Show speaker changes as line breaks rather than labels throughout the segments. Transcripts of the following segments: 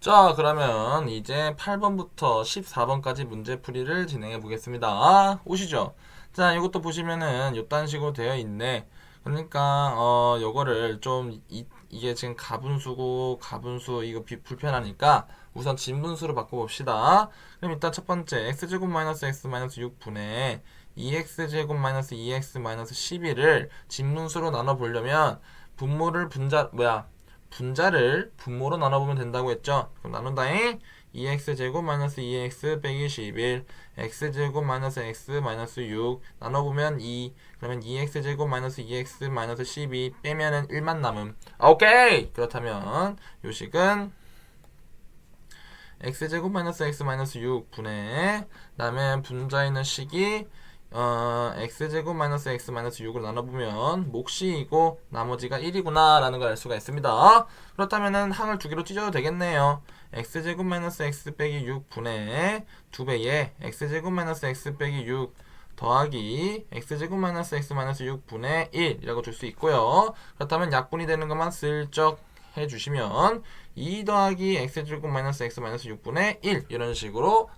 자, 그러면 이제 8번부터 14번까지 문제풀이를 진행해 보겠습니다. 오시죠? 자, 이것도 보시면은 요딴 식으로 되어 있네. 그러니까 요거를 좀 이게 지금 가분수고 가분수 이거 불편하니까 우선 진분수로 바꿔봅시다. 그럼 일단 첫 번째 x제곱 마이너스 x 마이너스 6분의 2x제곱 마이너스 2x 마이너스 12를 진분수로 나눠보려면 분자를 분모로 나눠보면 된다고 했죠. 그럼 나눈다잉. 2x제곱 마이너스 2x 빼기 11 x제곱 마이너스 x 마이너스 6 나눠보면 2 그러면 2x제곱 마이너스 2x 마이너스 12 빼면은 1만 남음. 오케이. 그렇다면 요식은 x제곱 마이너스 x 마이너스 6 분의 다음에 분자에 있는 식이 x제곱 마이너스 x 마이너스 6을 나눠보면 몫이고 나머지가 1이구나 라는 걸 알 수가 있습니다. 그렇다면은 항을 두 개로 찢어도 되겠네요. x제곱 마이너스 x 빼기 6 분의 2배에 x제곱 마이너스 x 빼기 6 더하기 x제곱 마이너스 x 마이너스 6 분의 1 이라고 줄 수 있고요. 그렇다면 약분이 되는 것만 슬쩍 해주시면 2 더하기 x제곱 마이너스 x 마이너스 6분의 1 이런 식으로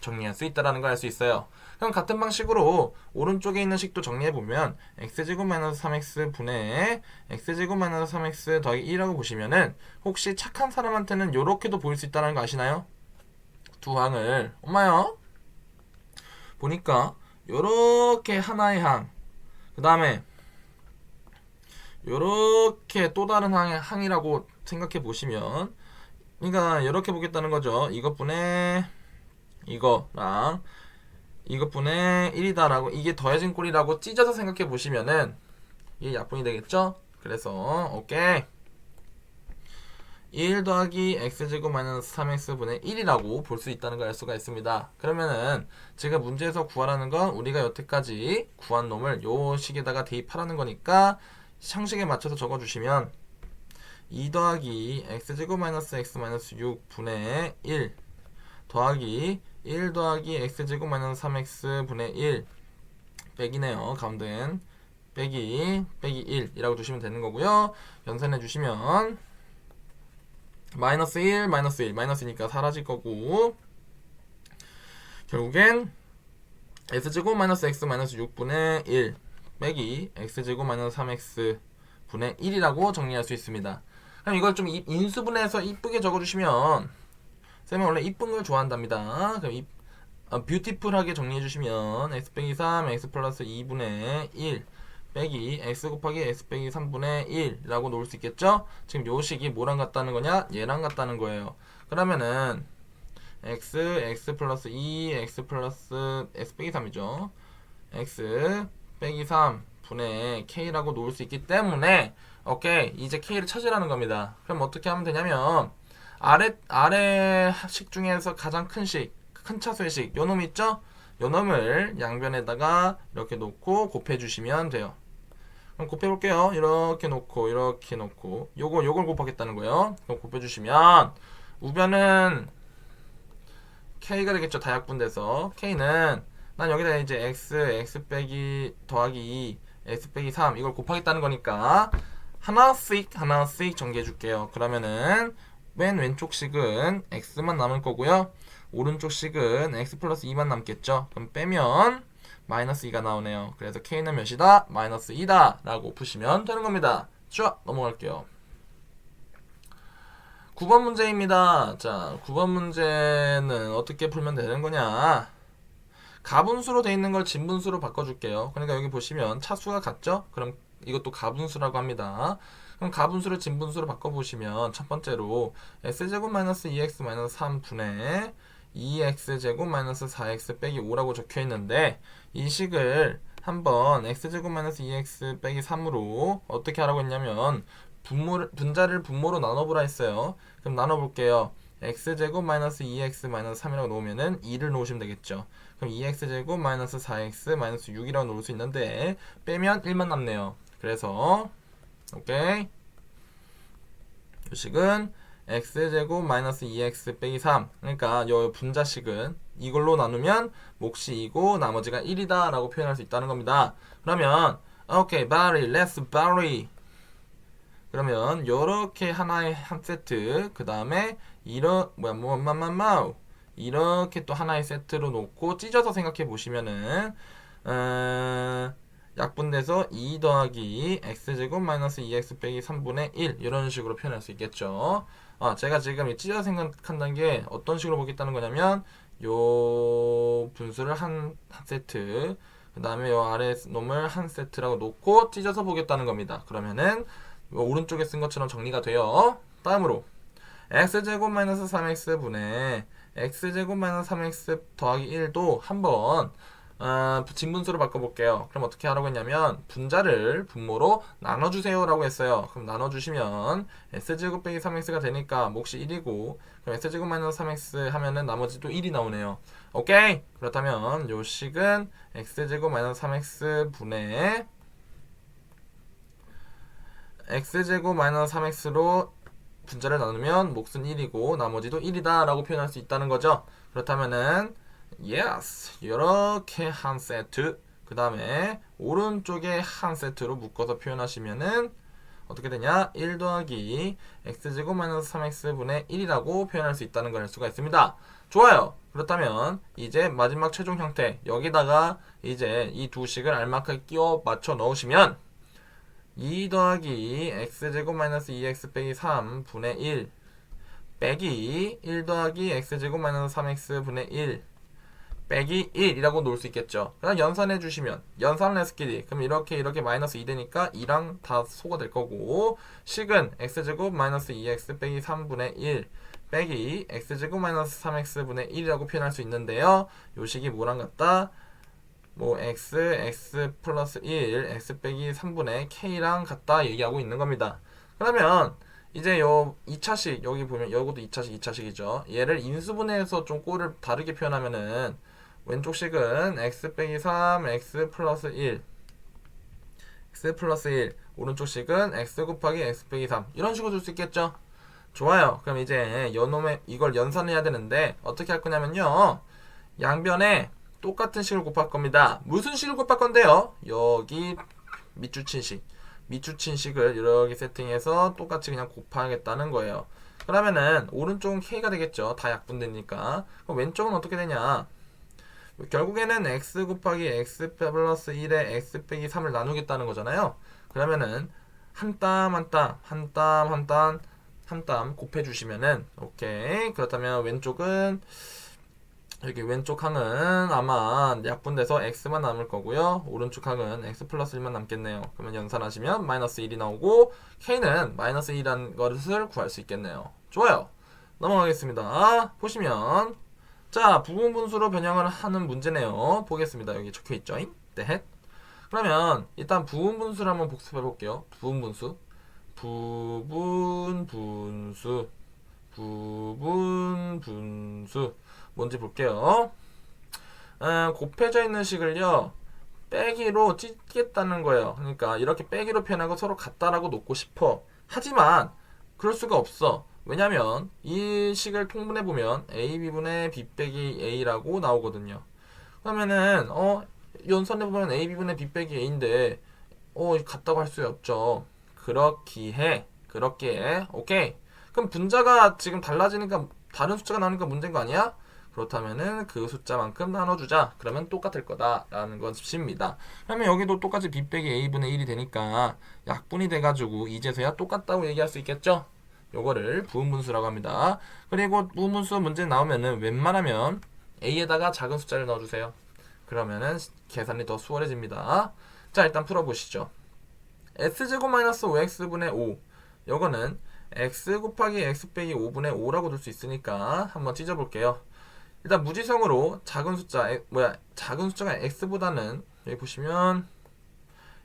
정리할 수 있다는 걸 알 수 있어요. 그럼 같은 방식으로 오른쪽에 있는 식도 정리해보면 x제곱 마이너스 3x 분의 x제곱 마이너스 3x 더하기 1이라고 보시면은 혹시 착한 사람한테는 요렇게도 보일 수 있다는 거 아시나요? 두 항을 엄마요 보니까 요렇게 하나의 항 그 다음에 요렇게 또 다른 항이라고 생각해 보시면 그러니까 이렇게 보겠다는 거죠. 이것분의 이거랑 이것분의 1이다라고 이게 더해진 꼴이라고 찢어서 생각해 보시면은 이게 약분이 되겠죠? 그래서 오케이 1 더하기 x제곱 마이너스 3x 분의 1이라고 볼 수 있다는 걸 알 수가 있습니다. 그러면은 제가 문제에서 구하라는 건 우리가 여태까지 구한 놈을 요 식에다가 대입하라는 거니까 형식에 맞춰서 적어주시면 2 더하기 x제곱 마이너스 x 마이너스 6 분의 1 더하기 1 더하기 x제곱 마이너스 3x 분의 1 빼기네요. 가운데는 빼기 1이라고 두시면 되는 거고요. 연산해 주시면 마이너스 1 마이너스 1 마이너스니까 사라질 거고 결국엔 x제곱 마이너스 x 마이너스 6분의 1 빼기 x제곱 마이너스 3x 분의 1이라고 정리할 수 있습니다. 그럼 이걸 좀 인수분해해서 이쁘게 적어주시면 쌤은 원래 이쁜 걸 좋아한답니다. 그럼 뷰티풀하게 정리해주시면 x 빼기 3 x 플러스 2분의 1 빼기 x 곱하기 x 빼기 3분의 1 라고 놓을 수 있겠죠? 지금 요 식이 뭐랑 같다는 거냐? 얘랑 같다는 거예요. 그러면은 x 플러스 2 x 플러스 x 빼기 3이죠. x 빼기 3 분의 k라고 놓을 수 있기 때문에 오케이 이제 k를 찾으라는 겁니다. 그럼 어떻게 하면 되냐면 아래 식 중에서 가장 큰 차수의 식 요 놈 있죠? 요 놈을 양변에다가 이렇게 놓고 곱해주시면 돼요. 그럼 곱해볼게요. 이렇게 놓고 요걸 곱하겠다는 거예요. 그럼 곱해주시면 우변은 k가 되겠죠. 다약분돼서 k는 난 여기다 이제 x 빼기 더하기 2 x 빼기 3 이걸 곱하겠다는 거니까 하나씩 정리해줄게요. 그러면은 맨 왼쪽 식은 x만 남을 거고요. 오른쪽 식은 x 플러스 2만 남겠죠. 그럼 빼면 마이너스 2가 나오네요. 그래서 k는 몇이다? 마이너스 2다 라고 푸시면 되는 겁니다. 쭉 넘어갈게요. 9번 문제입니다. 자, 9번 문제는 어떻게 풀면 되는 거냐? 가분수로 돼 있는 걸 진분수로 바꿔줄게요. 그러니까 여기 보시면 차수가 같죠? 그럼 이것도 가분수라고 합니다. 그럼 가분수를 진분수로 바꿔보시면 첫 번째로 x제곱 마이너스 2x 마이너스 3분의 2x제곱 마이너스 4x 빼기 5라고 적혀 있는데 이 식을 한번 x제곱 마이너스 2x 빼기 3으로 어떻게 하라고 했냐면 분자를 분모로 나눠보라 했어요. 그럼 나눠볼게요. x제곱 마이너스 2x 마이너스 3이라고 놓으면은 2를 놓으시면 되겠죠. 그럼 2x제곱 마이너스 4x 마이너스 6이라고 놓을 수 있는데 빼면 1만 남네요. 그래서 오케이 이 식은 x제곱 마이너스 2x 빼기 3 그러니까 요 분자식은 이걸로 나누면 몫이 2고 나머지가 1이다 라고 표현할 수 있다는 겁니다. 그러면 오케이 vary, less vary 그러면 요렇게 하나의 한 세트, 그 다음에 이렇게 또 하나의 세트로 놓고 찢어서 생각해 보시면은 약분돼서 2 더하기 x제곱 마이너스 2x 빼기 3분의 1 이런 식으로 표현할 수 있겠죠. 제가 지금 이 찢어서 생각한다는 게 어떤 식으로 보겠다는 거냐면 요 분수를 한 세트, 그 다음에 요 아래 놈을 한 세트라고 놓고 찢어서 보겠다는 겁니다. 그러면은 오른쪽에 쓴 것처럼 정리가 돼요. 다음으로 x제곱 마이너스 3x 분의 x제곱 마이너스 3x 더하기 1도 한번 진분수로 바꿔볼게요. 그럼 어떻게 하라고 했냐면 분자를 분모로 나눠주세요 라고 했어요. 그럼 나눠주시면 s제곱 빼기 3x가 되니까 몫이 1이고, 그럼 s제곱 마이너스 3x 하면은 나머지 또 1이 나오네요. 오케이. 그렇다면 요 식은 x제곱 마이너스 3x 분의 x제곱 마이너스 3x로 분자를 나누면 몫은 1이고 나머지도 1이다 라고 표현할 수 있다는 거죠. 그렇다면은 yes, 이렇게 한 세트, 그 다음에 오른쪽에 한 세트로 묶어서 표현하시면은 어떻게 되냐? 1 더하기 x제곱 마이너스 3x 분의 1이라고 표현할 수 있다는 걸 알 수가 있습니다. 좋아요. 그렇다면 이제 마지막 최종 형태, 여기다가 이제 이 두 식을 알맞게 끼워 맞춰 넣으시면 2 더하기 x제곱 마이너스 2x 빼기 3 분의 1 빼기 1 더하기 x제곱 마이너스 3x 분의 1 빼기 1이라고 놓을 수 있겠죠. 그럼 연산해 주시면 연산을 했을 길이, 그럼 이렇게 마이너스 2 되니까 2랑 다 소가 될 거고, 식은 x제곱 마이너스 2x 빼기 3분의 1 빼기 x제곱 마이너스 3x 분의 1이라고 표현할 수 있는데요. 요 식이 뭐랑 같다? x 플러스 1 x 빼기 3분의 k랑 같다 얘기하고 있는 겁니다. 그러면 이제 요 2차식, 여기 보면 요것도 2차식이죠. 얘를 인수분해해서 좀 꼴을 다르게 표현하면은 왼쪽 식은 x 빼기 3 x 플러스 1 x 플러스 1, 오른쪽 식은 x 곱하기 x 빼기 3 이런 식으로 줄 수 있겠죠. 좋아요. 그럼 이제 이걸 연산해야 되는데 어떻게 할 거냐면요, 양변에 똑같은 식을 곱할 겁니다. 무슨 식을 곱할 건데요? 여기 밑줄친 식을 이렇게 세팅해서 똑같이 그냥 곱하겠다는 거예요. 그러면은 오른쪽은 k가 되겠죠. 다 약분되니까. 그럼 왼쪽은 어떻게 되냐? 결국에는 x 곱하기 x 플러스 1에 x 빼기 3을 나누겠다는 거잖아요. 그러면은 한 땀 한 땀 곱해주시면은 오케이. 그렇다면 왼쪽은 여기 왼쪽 항은 아마 약분돼서 x만 남을 거고요. 오른쪽 항은 x 플러스 1만 남겠네요. 그러면 연산하시면 마이너스 1이 나오고 k는 마이너스 1이라는 것을 구할 수 있겠네요. 좋아요. 넘어가겠습니다. 보시면 자, 부분분수로 변형을 하는 문제네요. 보겠습니다. 여기 적혀있죠. 네. 그러면 일단 부분분수를 한번 복습해 볼게요. 부분분수 뭔지 볼게요. 곱해져 있는 식을요 빼기로 찢겠다는 거예요. 그러니까 이렇게 빼기로 표현하고 서로 같다라고 놓고 싶어. 하지만 그럴 수가 없어. 왜냐면 이 식을 통분해보면 AB분의 B 빼기 A라고 나오거든요. 그러면은 연산해보면 AB분의 B 빼기 A인데 같다고 할 수 없죠. 그렇게 오케이. 그럼 분자가 지금 달라지니까 다른 숫자가 나오니까 문제인 거 아니야? 그렇다면은 그 숫자만큼 나눠주자. 그러면 똑같을 거다라는 것입니다. 그러면 여기도 똑같이 B 빼기 A분의 1이 되니까 약분이 돼가지고 이제서야 똑같다고 얘기할 수 있겠죠? 요거를 부분분수라고 합니다. 그리고 부분분수 문제 나오면은 웬만하면 A에다가 작은 숫자를 넣어주세요. 그러면은 계산이 더 수월해집니다. 자, 일단 풀어보시죠. S제곱 마이너스 5X분의 5, 요거는 X 곱하기 X 빼기 5분의 5라고 둘 수 있으니까 한번 찢어볼게요. 일단 무지성으로 작은 숫자가 X보다는 여기 보시면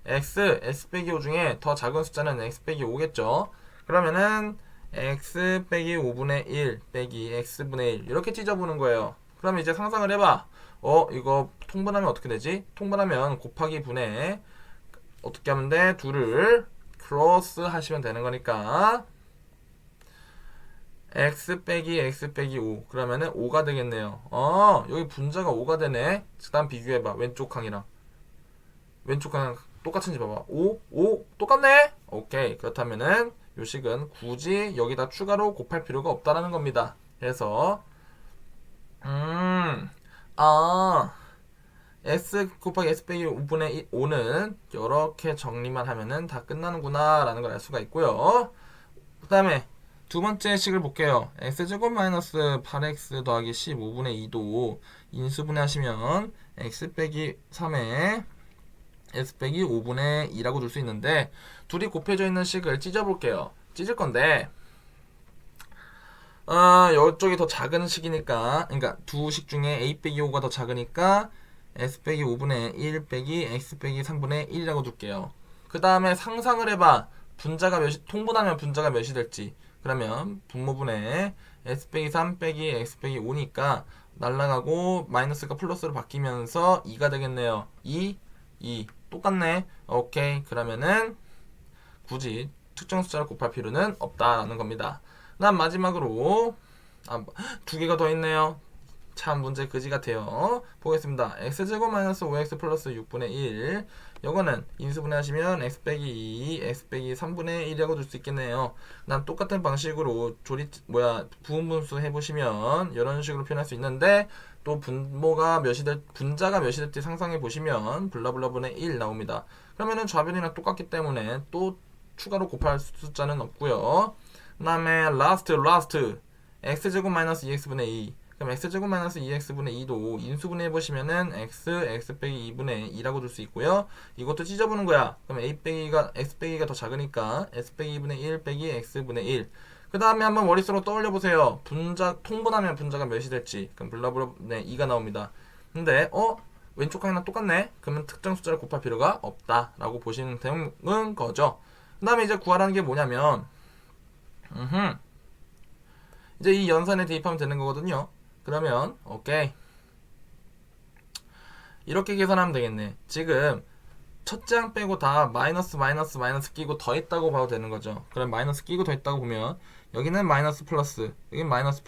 S 빼기 5 중에 더 작은 숫자는 X 빼기 5겠죠. 그러면은 X 빼기 5분의 1 빼기 X분의 1 이렇게 찢어보는 거예요. 그러면 이제 상상을 해봐. 이거 통분하면 어떻게 되지? 통분하면 곱하기 분의 어떻게 하면 돼? 둘을 크로스 하시면 되는 거니까 x 빼기 5 그러면은 5가 되겠네요. 여기 분자가 5가 되네. 그 다음 비교해봐. 왼쪽 항이랑 똑같은지 봐봐. 5 똑같네. 오케이. 그렇다면은 요 식은 굳이 여기다 추가로 곱할 필요가 없다라는 겁니다. 그래서 S 곱하기 S 빼기 5분의 5는 이렇게 정리만 하면은 다 끝나는구나 라는 걸 알 수가 있고요. 그 다음에 두 번째 식을 볼게요. x제곱 마이너스 8x 더하기 15분의 2도 인수분해 하시면 x 빼기 3에 s 빼기 5분의 2라고 둘 수 있는데, 둘이 곱해져 있는 식을 찢어볼게요. 찢을 건데 이쪽이 더 작은 식이니까, 그러니까 두 식 중에 a 빼기 5가 더 작으니까 s 빼기 5분의 1 빼기 x 빼기 3분의 1이라고 둘게요. 그 다음에 상상을 해봐. 분자가 몇이, 통분하면 분자가 몇이 될지. 그러면 분모분의 s 빼기 3 빼기 x 빼기 5니까 날라가고 마이너스가 플러스로 바뀌면서 2가 되겠네요. 2 똑같네. 오케이. 그러면은 굳이 특정 숫자를 곱할 필요는 없다라는 겁니다. 그다음 마지막으로 두 개가 더 있네요. 참 문제 그지 같아요. 보겠습니다. x제곱 마이너스 5x 플러스 6분의 1, 요거는 인수분해 하시면 x 빼기 2, x 빼기 3분의 1이라고 줄 수 있겠네요. 난 똑같은 방식으로 부분분수 해보시면 이런 식으로 표현할 수 있는데, 또 분자가 몇이 될지 상상해 보시면 블라블라분의 1 나옵니다. 그러면은 좌변이랑 똑같기 때문에 또 추가로 곱할 숫자는 없고요. 그 다음에 라스트 x제곱 마이너스 2x분의 2, 그럼 x제곱 마이너스 2x분의 2도 인수분해 해보시면은 x 빼기 2분의 2라고 둘 수 있고요. 이것도 찢어보는 거야. 그럼 x 빼기가 더 작으니까 s 빼기 2분의 1 빼기 x분의 1. 그 다음에 한번 머릿속으로 떠올려보세요. 통분하면 분자가 몇이 될지. 그럼 블라블라분의 2가 나옵니다. 근데 왼쪽 항이랑 똑같네? 그러면 특정 숫자를 곱할 필요가 없다라고 보시면 되는 거죠. 그 다음에 이제 구하라는 게 뭐냐면, 이제 이 연산에 대입하면 되는 거거든요. 그러면 오케이, 이렇게 계산하면 되겠네. 지금 첫째 항 빼고 다 마이너스 끼고 더했다고 봐도 되는 거죠. 그럼 마이너스 끼고 더했다고 보면 여기는 마이너스 플러스, 여기는 마이너스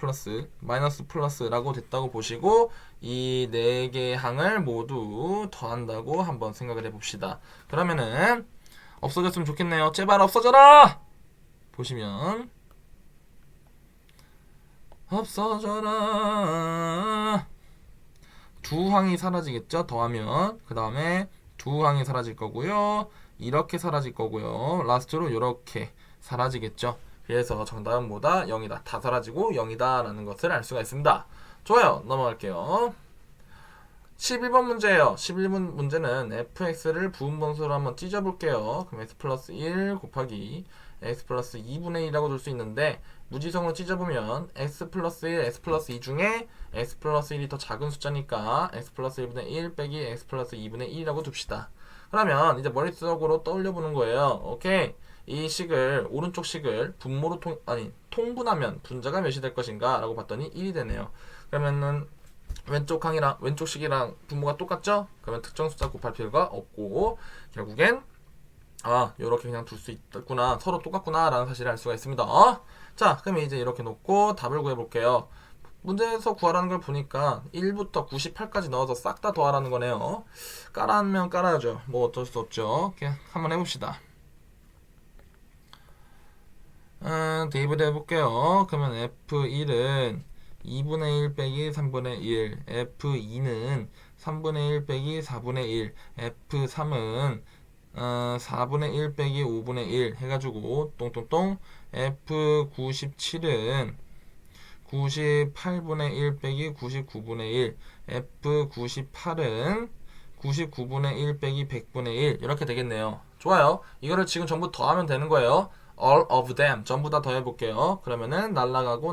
플러스라고 됐다고 보시고, 이 네 개의 항을 모두 더한다고 한번 생각을 해봅시다. 그러면은 없어졌으면 좋겠네요. 제발 없어져라! 보시면 없어져라. 두 항이 사라지겠죠? 더하면. 그 다음에 두 항이 사라질 거고요. 이렇게 사라질 거고요. 라스트로 이렇게 사라지겠죠? 그래서 정답은 뭐다? 0이다. 다 사라지고 0이다 라는 것을 알 수가 있습니다. 좋아요. 넘어갈게요. 11번 문제예요. 11번 문제는 fx를 부분분수로 한번 찢어볼게요. 그럼 x 플러스 1 곱하기 x 플러스 2분의 1이라고 둘 수 있는데, 무지성으로 찢어보면 x 플러스 1, x 플러스 2 중에 x 플러스 1이 더 작은 숫자니까 x 플러스 1분의 1 빼기 x 플러스 2분의 1이라고 둡시다. 그러면 이제 머릿속으로 떠올려보는 거예요. 오케이. 이 식을, 오른쪽 식을 분모로 통분하면 분자가 몇이 될 것인가 라고 봤더니 1이 되네요. 그러면은 왼쪽 항이랑 왼쪽 식이랑 분모가 똑같죠? 그러면 특정 숫자 곱할 필요가 없고, 결국엔 요렇게 그냥 둘 수 있구나, 서로 똑같구나 라는 사실을 알 수가 있습니다. 자, 그럼 이제 이렇게 놓고 답을 구해볼게요. 문제에서 구하라는 걸 보니까 1부터 98까지 넣어서 싹 다 더하라는 거네요. 깔아면 깔아야죠. 뭐 어쩔 수 없죠. 그냥 한번 해봅시다. 대입을 해볼게요. 그러면 F1은 2분의 1 빼기 3분의 1, F2는 3분의 1 빼기 4분의 1, F3은 4분의 1 빼기 5분의 1 해가지고 똥똥똥, F97은 98분의 1 빼기 99분의 1, F98은 99분의 1 빼기 100분의 1 이렇게 되겠네요. 좋아요. 이거를 지금 전부 더하면 되는 거예요. all of them 전부 다 더해볼게요. 그러면은 날라가고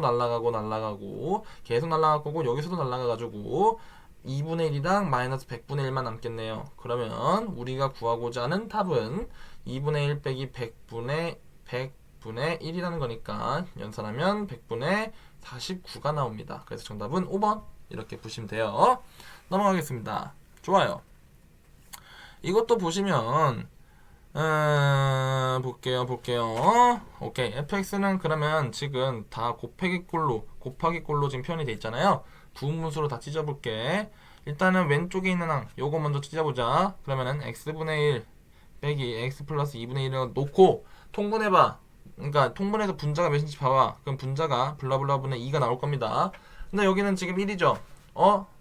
계속 날라갈 거고, 여기서도 날라가가지고 2분의 1이랑 마이너스 100분의 1만 남겠네요. 그러면 우리가 구하고자 하는 답은 2분의 1 빼기 100분의 100분의 1이라는 거니까 연산하면 100분의 49가 나옵니다. 그래서 정답은 5번 이렇게 보시면 돼요. 넘어가겠습니다. 좋아요. 이것도 보시면 볼게요. 오케이. fx는 그러면 지금 다 곱하기꼴로 지금 표현이 돼 있잖아요. 부분분수로 다 찢어볼게. 일단은 왼쪽에 있는 항 요거 먼저 찢어보자. 그러면은 x분의 1 빼기 x 플러스 2분의 1을 놓고 통분해봐. 그러니까 통분해서 분자가 몇인지 봐봐. 그럼 분자가 블라블라분의 2가 나올 겁니다. 근데 여기는 지금 1이죠.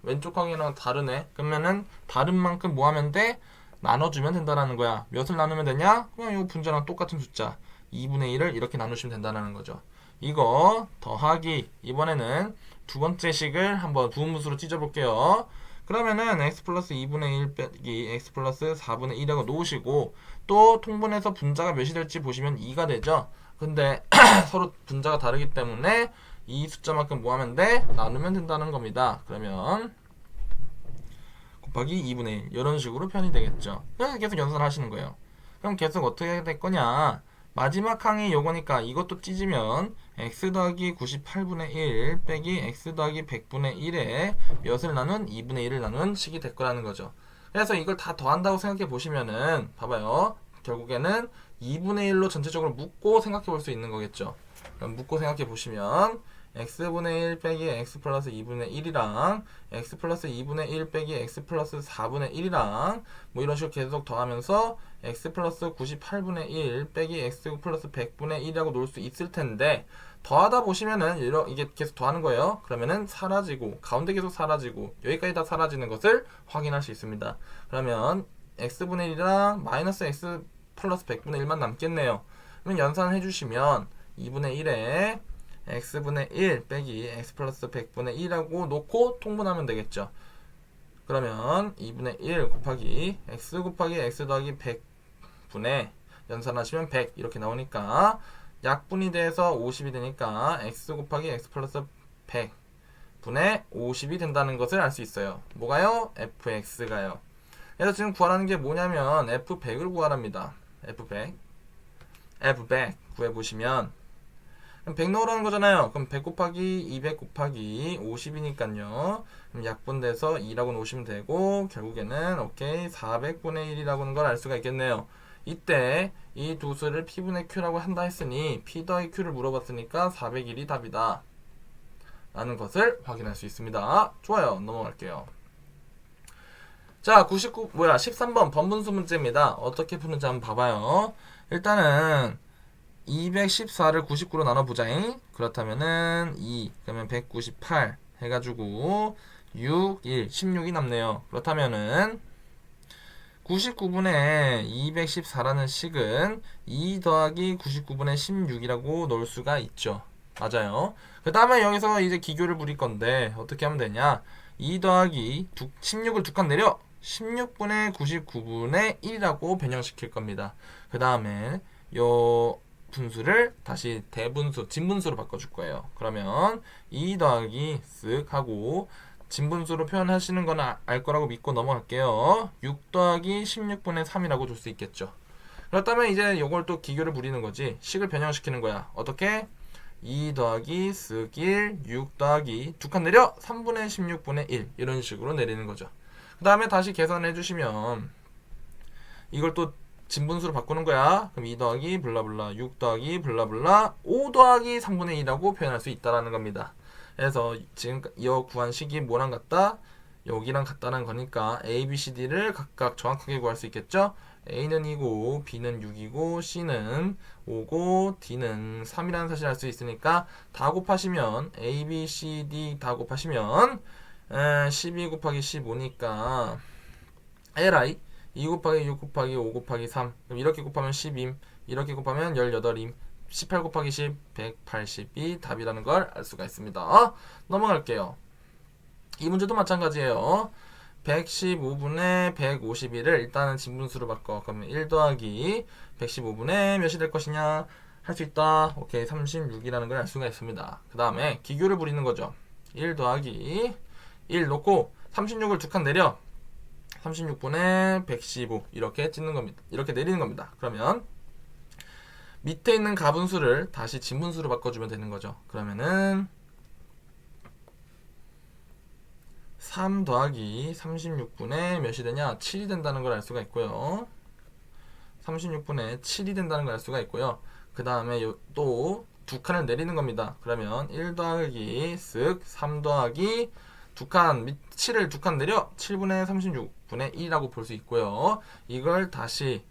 왼쪽 항이랑 다르네. 그러면은 다른 만큼 뭐 하면 돼? 나눠주면 된다는 거야. 몇을 나누면 되냐? 그냥 이 분자랑 똑같은 숫자 2분의 1을 이렇게 나누시면 된다는 거죠. 이거 더하기, 이번에는 두 번째 식을 한번 부분분수로 찢어볼게요. 그러면은 x 플러스 2분의 1 빼기 x 플러스 4분의 1이라고 놓으시고, 또 통분해서 분자가 몇이 될지 보시면 2가 되죠. 근데 서로 분자가 다르기 때문에 이 숫자만큼 뭐 하면 돼? 나누면 된다는 겁니다. 그러면 곱하기 2분의 1 이런 식으로 표현이 되겠죠. 그래서 계속 연산하시는 거예요. 그럼 계속 어떻게 될 거냐? 마지막 항이 요거니까 이것도 찢으면 x 더하기 98분의 1 빼기 x 더하기 100분의 1에 몇을 나눈? 2분의 1을 나눈 식이 될 거라는 거죠. 그래서 이걸 다 더한다고 생각해 보시면은 봐봐요. 결국에는 2분의 1로 전체적으로 묶고 생각해 볼 수 있는 거겠죠. 그럼 묶고 생각해 보시면 x분의 1 빼기 x 플러스 2분의 1이랑 x 플러스 2분의 1 빼기 x 플러스 4분의 1이랑 뭐 이런 식으로 계속 더하면서 x 플러스 98분의 1 빼기 x 플러스 100분의 1이라고 놓을 수 있을 텐데, 더하다 보시면은 이게 계속 더하는 거예요. 그러면은 사라지고 가운데 계속 사라지고 여기까지 다 사라지는 것을 확인할 수 있습니다. 그러면 x분의 1이랑 마이너스 x 플러스 100분의 1만 남겠네요. 그러면 연산해 주시면 2분의 1에 x분의 1 빼기 x 플러스 100분의 1하고 놓고 통분하면 되겠죠. 그러면 2분의 1 곱하기 x 곱하기 x 더하기 100분의 연산하시면 100 이렇게 나오니까 약분이 돼서 50이 되니까 x 곱하기 x 플러스 100분의 50이 된다는 것을 알 수 있어요. 뭐가요? fx가요. 그래서 지금 구하라는 게 뭐냐면 f100을 구하랍니다. f100 구해보시면 100 넣으라는 거잖아요. 그럼 100 곱하기 200 곱하기 50이니까요. 그럼 약분돼서 2라고 놓으시면 되고, 결국에는 오케이 400분의 1이라고는 걸 알 수가 있겠네요. 이때 이 두 수를 P분의 Q라고 한다 했으니 P 더하기 Q를 물어봤으니까 401이 답이다 라는 것을 확인할 수 있습니다. 좋아요. 넘어갈게요. 자, 13번 번분수 문제입니다. 어떻게 푸는지 한번 봐봐요. 일단은 214를 99로 나눠보자잉. 그렇다면은 2, 그러면 198 해가지고 6, 1, 16이 남네요. 그렇다면은 99분의 214라는 식은 2 더하기 99분의 16이라고 넣을 수가 있죠. 맞아요. 그 다음에 여기서 이제 기교를 부릴 건데 어떻게 하면 되냐? 2 더하기 16을 두 칸 내려 16분의 99분의 1이라고 변형시킬 겁니다. 그 다음에 요 분수를 다시 대분수, 진분수로 바꿔줄 거예요. 그러면 2 더하기 쓱 하고 진분수로 표현하시는 거는 알 거라고 믿고 넘어갈게요. 6 더하기 16분의 3이라고 줄 수 있겠죠. 그렇다면 이제 이걸 또 기교를 부리는 거지. 식을 변형시키는 거야. 어떻게? 2 더하기 쓱 1, 6 더하기 두 칸 내려 3분의 16분의 1 이런 식으로 내리는 거죠. 그 다음에 다시 계산해 주시면 이걸 또 진분수로 바꾸는 거야. 그럼 2 더하기 블라블라 6 더하기 블라블라 5 더하기 3분의 2라고 표현할 수 있다라는 겁니다. 그래서 지금 이 구한 식이 뭐랑 같다? 여기랑 같다는 거니까 A, B, C, D를 각각 정확하게 구할 수 있겠죠? A는 2고 B는 6이고 C는 5고 D는 3이라는 사실을 알 수 있으니까 다 곱하시면 A, B, C, D 다 곱하시면 12 곱하기 15니까 LI 2 곱하기 6 곱하기 5 곱하기 3 그럼 이렇게 곱하면 10임, 이렇게 곱하면 18임, 18 곱하기 10 180이 답이라는 걸 알 수가 있습니다. 넘어갈게요. 이 문제도 마찬가지예요. 115분의 151을 일단은 진분수로 바꿔. 그러면 1 더하기 115분의 몇이 될 것이냐 할 수 있다. 오케이, 36이라는 걸 알 수가 있습니다. 그 다음에 기교를 부리는 거죠. 1 더하기 1 놓고 36을 두 칸 내려 36분의 115 이렇게 찢는 겁니다. 이렇게 내리는 겁니다. 그러면 밑에 있는 가분수를 다시 진분수로 바꿔주면 되는 거죠. 그러면은 3 더하기 36분의 몇이 되냐? 7이 된다는 걸 알 수가 있고요. 36분의 7이 된다는 걸 알 수가 있고요. 그 다음에 또 두 칸을 내리는 겁니다. 그러면 1 더하기 쓱 3 더하기 두 칸, 7을 두 칸 내려 7분의 36분의 1이라고 볼 수 있고요. 이걸 다시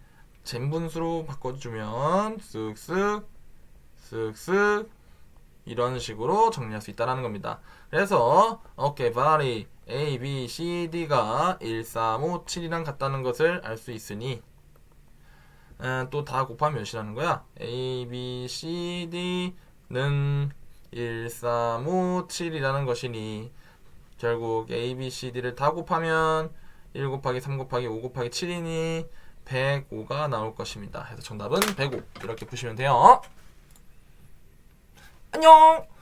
진분수로 바꿔주면 쓱쓱 쓱쓱 이런 식으로 정리할 수 있다는 겁니다. 그래서 오케이 바리 A, B, C, D가 1, 3, 5, 7이랑 같다는 것을 알 수 있으니 또 다 곱하면 몇이라는 거야? A, B, C, D는 1, 3, 5, 7이라는 것이니 결국 A, B, C, D를 다 곱하면 1 곱하기 3 곱하기 5 곱하기 7이니 105가 나올 것입니다. 그래서 정답은 105 이렇게 푸시면 돼요. 안녕!